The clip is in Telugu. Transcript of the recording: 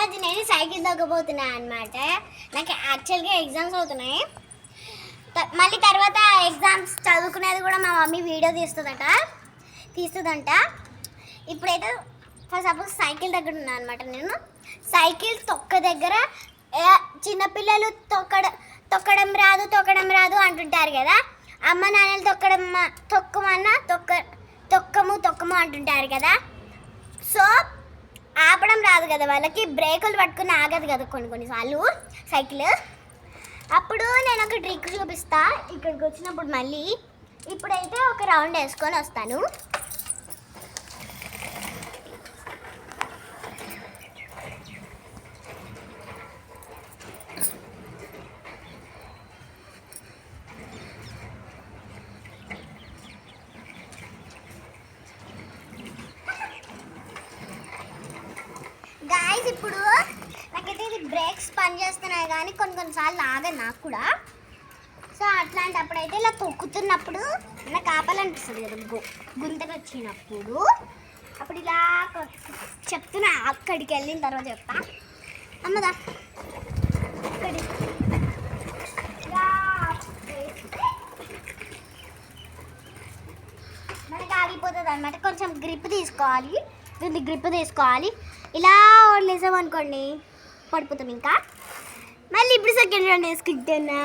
ఈరోజు నేను సైకిల్ తగ్గబోతున్నాను అనమాట. నాకు యాక్చువల్గా ఎగ్జామ్స్ అవుతున్నాయి. మళ్ళీ తర్వాత ఎగ్జామ్స్ చదువుకునేది కూడా మా మమ్మీ వీడియో తీస్తుందంట. ఇప్పుడైతే ఫర్ సపోజ్ సైకిల్ దగ్గర ఉన్నాను అనమాట. నేను సైకిల్ తొక్క దగ్గర చిన్నపిల్లలు తొక్కడం రాదు అంటుంటారు కదా. అమ్మ నాన్నలు తొక్కము అంటుంటారు కదా. సో ఆపడం రాదు కదా వాళ్ళకి, బ్రేకులు పట్టుకుని ఆగదు కదా కొన్నిసార్లు సైకిల్. అప్పుడు నేను ఒక ట్రిక్ చూపిస్తా ఇక్కడికి వచ్చినప్పుడు. మళ్ళీ ఇప్పుడైతే ఒక రౌండ్ వేసుకొని వస్తాను. గాయస్ ఇప్పుడు నాకైతే ఇది బ్రేక్స్ పని చేస్తున్నాయి కానీ కొన్నిసార్లు ఆగదు నాకు కూడా. సో అట్లాంటప్పుడు ఇలా తొక్కుతున్నప్పుడు నాకు ఆపాలనిపిస్తుంది కదా, గుంతకు వచ్చినప్పుడు. అప్పుడు ఇలా చెప్తున్నా, అక్కడికి వెళ్ళిన తర్వాత చెప్తా. అమ్మదా మనకి ఆగిపోతుంది అనమాట. కొంచెం గ్రిప్ తీసుకోవాలి, ఇలా వదిలేసాం అనుకోండి పడిపోతాం. ఇంకా మళ్ళీ ఇప్పుడు సెకండ్ రౌండ్ వేసుకుంటున్నా.